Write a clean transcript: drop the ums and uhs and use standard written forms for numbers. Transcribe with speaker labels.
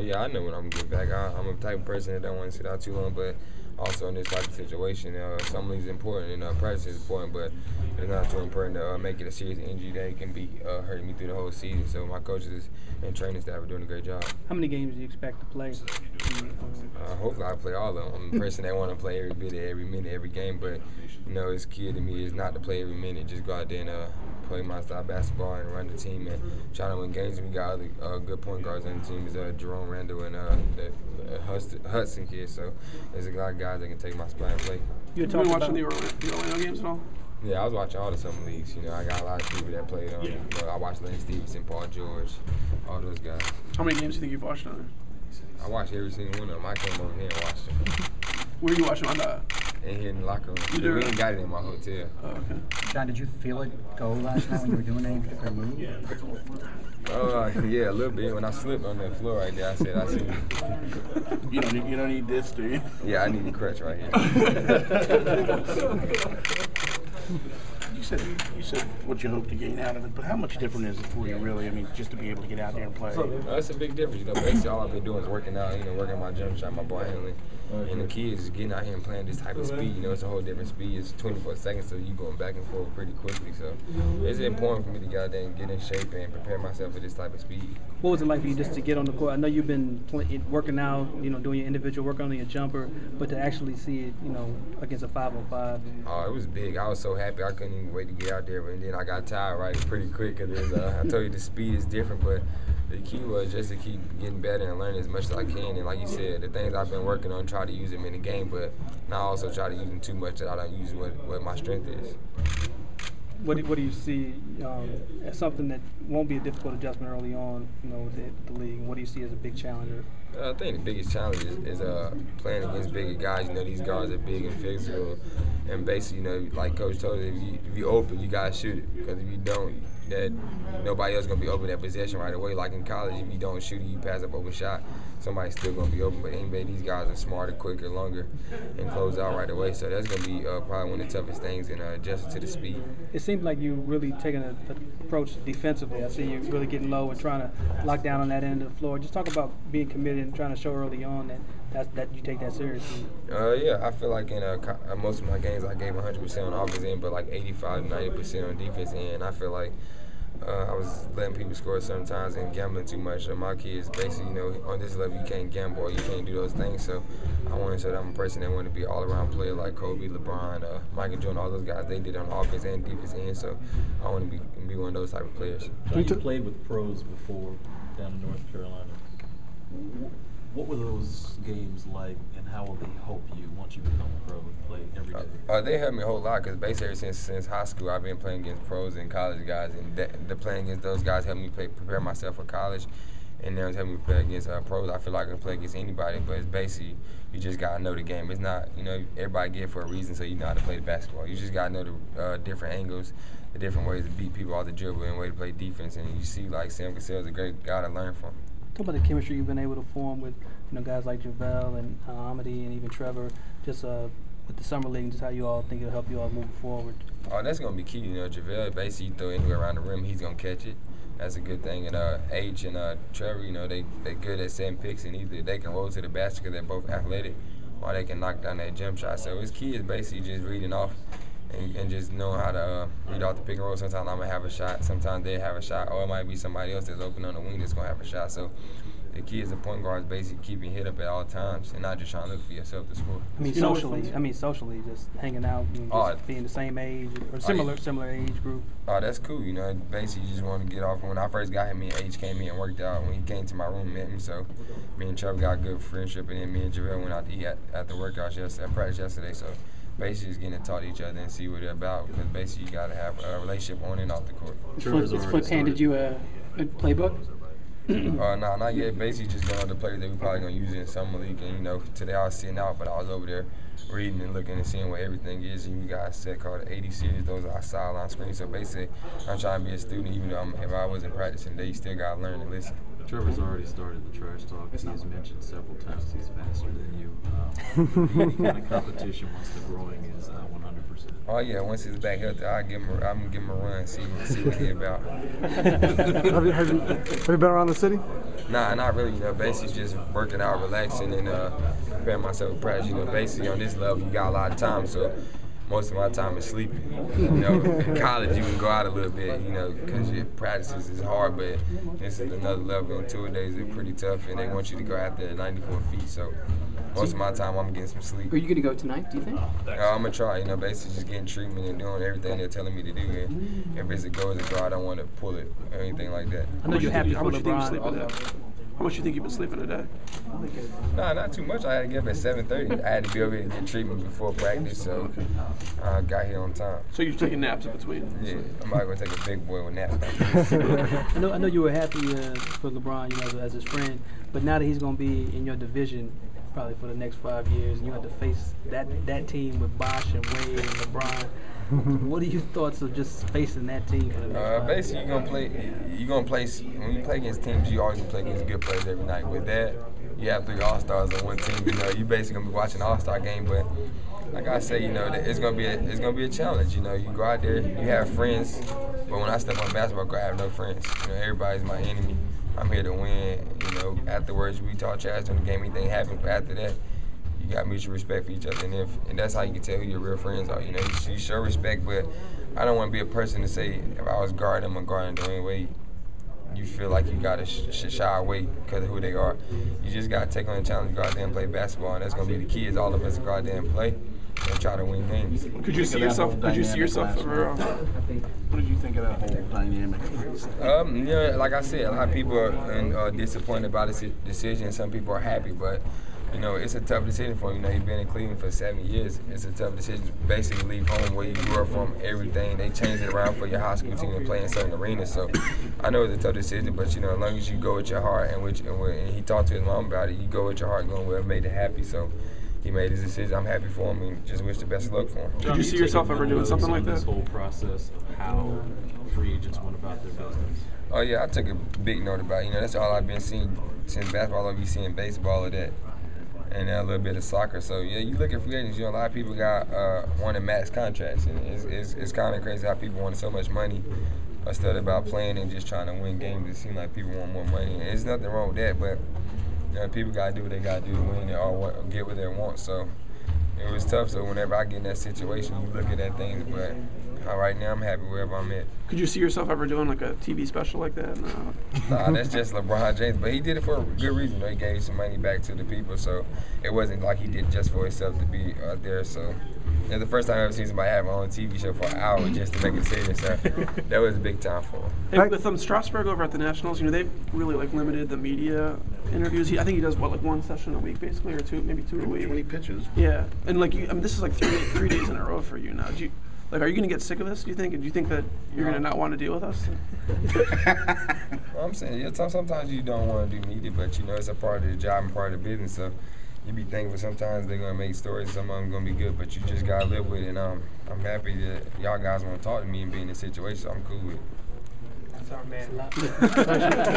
Speaker 1: Yeah, I know when I'm gonna get back. I'm a type of person that don't want to sit out too long, but also in this type of situation, some leagues important and practice is important, but it's not too important to make it a serious injury that can be hurting me through the whole season. So my coaches and training staff are doing a great job.
Speaker 2: How many games do you expect to play?
Speaker 1: Hopefully I play all of them. I'm a person that want to play every bit, every minute, every game, but it's key to me is not to play every minute. Just go out there and play my style basketball and run the team and try to win games. We got other good point guards on the team. Is Jerome Randall and the Hudson kid. So there's a lot of guys that can take my spot and play.
Speaker 3: You been watching the Orlando games at all?
Speaker 1: Yeah, I was watching all the summer leagues. I got a lot of people that played on it. I watched Lane Stevenson, Paul George, all those guys.
Speaker 3: How many games do you think you've watched on there?
Speaker 1: I watched every single one of them. I came over here and watched them.
Speaker 3: Where are you watching on that?
Speaker 1: In here in the locker room. We ain't got it in my hotel.
Speaker 3: Oh, okay.
Speaker 4: John, did you feel it go last night when you were doing any particular move?
Speaker 1: Yeah, a little bit. When I slipped on that floor right there, I said, I see
Speaker 5: you. You don't need this, do you?
Speaker 1: Yeah, I need the crutch right here.
Speaker 5: You said what you hope to gain out of it, but how much different is it for you, really? I mean, just to be able to get out there and play.
Speaker 1: It's a big difference. Basically all I've been doing is working out. Working my jump shot, my ball handling, and the key is getting out here and playing this type of speed. It's a whole different speed. It's 24 seconds, so you going back and forth pretty quickly. So it's important for me to get out there and get in shape and prepare myself for this type of speed.
Speaker 2: What was it like for you just to get on the court? I know you've been working out, doing your individual work on your jumper, but to actually see it, against a 5-on-5.
Speaker 1: Oh, it was big. I was so happy. I couldn't even wait to get out there, and then I got tired pretty quick because I told you the speed is different, but the key was just to keep getting better and learning as much as I can. And like you said, the things I've been working on, try to use them in the game, but not also try to use them too much that I don't use what my strength is.
Speaker 2: What do you see as something that won't be a difficult adjustment early on, with the league? What do you see as a big challenger?
Speaker 1: I think the biggest challenge is playing against bigger guys. These guys are big and physical, and basically, like Coach told us, if you open, you gotta shoot it. Because if you don't, that nobody else gonna be open that possession right away. Like in college, if you don't shoot it, you pass up open shot, somebody's still gonna be open. But anyway, these guys are smarter, quicker, longer, and close out right away. So that's gonna be probably one of the toughest things in adjusting to the speed.
Speaker 2: It seems like you really taking an approach defensively. I see you really getting low and trying to lock down on that end of the floor. Just talk about being committed and trying to show early on that you take that seriously.
Speaker 1: Yeah, I feel like in most of my games I gave 100% on offense end, but like 85-90% on defense end. I feel like I was letting people score sometimes and gambling too much. So my kids basically, on this level you can't gamble or you can't do those things. So I want to show that I'm a person that want to be all around player like Kobe, LeBron, Michael Jordan, all those guys. They did on offense and defense end. So I want to be one of those type of players.
Speaker 6: You played with pros before down in North Carolina. What were those games like, and how will they help you once you become a pro and play every day?
Speaker 1: They helped me a whole lot because basically since high school I've been playing against pros and college guys, and the playing against those guys helped me prepare myself for college, and now it's helping me play against pros. I feel like I can play against anybody, but it's basically you just gotta know the game. It's not everybody get it for a reason, so you know how to play the basketball. You just gotta know the different angles, the different ways to beat people off the dribble, and way to play defense. And you see like Sam Cassell is a great guy to learn from.
Speaker 2: Talk about the chemistry you've been able to form with guys like JaVale and Amity and even Trevor, just with the summer league, and just how you all think it'll help you all moving forward.
Speaker 1: Oh, that's gonna be key. JaVale basically you throw anywhere around the rim, he's gonna catch it. That's a good thing. And H and Trevor, they good at setting picks, and either they can roll to the basket because they're both athletic, or they can knock down that jump shot. So his key is basically just reading off and just knowing how to read off the pick and roll. Sometimes I'm going to have a shot. Sometimes they have a shot. Or it might be somebody else that's open on the wing that's going to have a shot. So the key as a point guard is basically keeping hit up at all times and not just trying to look for yourself to score.
Speaker 2: Socially, just hanging out and just being the same age or similar age group.
Speaker 1: Oh, that's cool. Basically you just want to get off. When I first got him, me and H came in and worked out. When he came to my room and met me, so me and Trevor got a good friendship, and then me and JaVale went out to eat at the workouts at practice yesterday. So basically just getting to talk to each other and see what they're about, because basically you got to have a relationship on and off the court.
Speaker 3: Is Foot handed you a playbook?
Speaker 1: No, not yet. Basically just going over the players that we probably going to use in summer league. And, today I was sitting out, but I was over there reading and looking and seeing what everything is. And we got a set called the 80 series. Those are our sideline screens. So basically I'm trying to be a student, even though if I wasn't practicing, they still got to learn and listen.
Speaker 6: Trevor's already started the trash talk. He has mentioned several times he's faster than you. Any kind of competition once the growing is 100%.
Speaker 1: Oh yeah, once he's back healthy, I'm gonna give him a run, see what he about.
Speaker 7: have you been around the city?
Speaker 1: Nah, not really. You know, basically just working out, relaxing, and preparing myself for practice. You know, basically on this level, you got a lot of time, so most of my time is sleeping. You know, in college you can go out a little bit, you know, because your practices is hard, but this is another level, and 2 days are pretty tough, and they want you to go out there at 94 feet, so most of my time I'm getting some sleep.
Speaker 3: Are you going to go tonight, do you think?
Speaker 1: I'm going to try, you know, basically just getting treatment and doing everything they're telling me to do, and if it's a go, it's a go. I don't want to pull it or anything like that.
Speaker 2: I know you're happy
Speaker 3: How
Speaker 2: for
Speaker 3: much do you think you sleep a
Speaker 2: LeBron.
Speaker 3: day? How much do you think you've been sleeping a day?
Speaker 1: Nah, not too much. I had to get up at 7:30. I had to be over here to get treatment before practice, so I got here on time.
Speaker 3: So you're taking naps in between?
Speaker 1: Yeah, I'm not going to take a big boy with nap.
Speaker 2: I know you were happy for LeBron, you know, as his friend, but now that he's going to be in your division probably for the next 5 years, and you have to face that team with Bosh and Wade and LeBron. What are your thoughts of just facing that team for the next 5 years?
Speaker 1: Basically, you're gonna play. When you play against teams, you always gonna play against good players every night. With that, you have 3 All-Stars on one team. You know, you basically gonna be watching an All-Star game, but like I say, you know, it's gonna be a challenge. You know, you go out there, you have friends, but when I step on the basketball court, I have no friends. You know, everybody's my enemy. I'm here to win. You know, afterwards we talk trash during the game. Anything happens, but after that, you got mutual respect for each other, and that's how you can tell who your real friends are. You know, you show respect, but I don't want to be a person to say if I was guarding them or guarding Dwayne Wade, you feel like you got to shy away because of who they are. You just got to take on the challenge, go out there and play basketball, and that's going to be the key. Is all of us to go out there and play and try to win games.
Speaker 3: Could you see yourself? Could you see yourself ever?
Speaker 5: What did you think of that whole dynamic?
Speaker 1: You know, like I said, a lot of people are disappointed about this decision. Some people are happy, but you know, it's a tough decision for him. You know, he's been in Cleveland for 7 years. It's a tough decision to basically leave home where you grew up from, everything. They changed it around for your high school team and play in certain arenas. So I know it's a tough decision, but, you know, as long as you go with your heart and he talked to his mom about it, you go with your heart going where it made it happy. So he made his decision. I'm happy for him and just wish the best of luck for him.
Speaker 3: Could you see yourself ever doing something like
Speaker 6: This
Speaker 3: that?
Speaker 6: whole process of how free agents went about their business.
Speaker 1: Oh, yeah, I took a big note about it. You know, that's all I've been seeing since basketball. I'll be seeing baseball or that. And a little bit of soccer. So yeah, you look at free agents. You know, a lot of people got wanted max contracts, and it's kind of crazy how people want so much money instead of about playing and just trying to win games. It seems like people want more money, and there's nothing wrong with that. But you know, people gotta do what they gotta do to win or get what they want. So it was tough. So whenever I get in that situation, you look at that thing. But right now, I'm happy wherever I'm at.
Speaker 3: Could you see yourself ever doing like a TV special like that? No.
Speaker 1: Nah, that's just LeBron James. But he did it for a good reason. You know, he gave some money back to the people, so it wasn't like he did it just for himself to be out there. So it's the first time I've ever seen somebody have my own TV show for an hour just to make a decision. So that was a big time for him.
Speaker 3: Hey, with Strasburg over at the Nationals, you know, they've really like limited the media interviews. I think he does what, like 1 session a week, basically, or 2, maybe 2 a week.
Speaker 5: 20 pitches.
Speaker 3: Yeah, and like this is like three days in a row for you now. Are you going to get sick of this, do you think? And do you think that you're going to not want to deal with us?
Speaker 1: Well, I'm saying, yeah, sometimes you don't want to do media, but, you know, it's a part of the job and part of the business. So you be thankful sometimes they're going to make stories, some of them going to be good, but you just got to live with it. And I'm happy that y'all guys want to talk to me and be in this situation, so I'm cool with it.
Speaker 2: That's our man.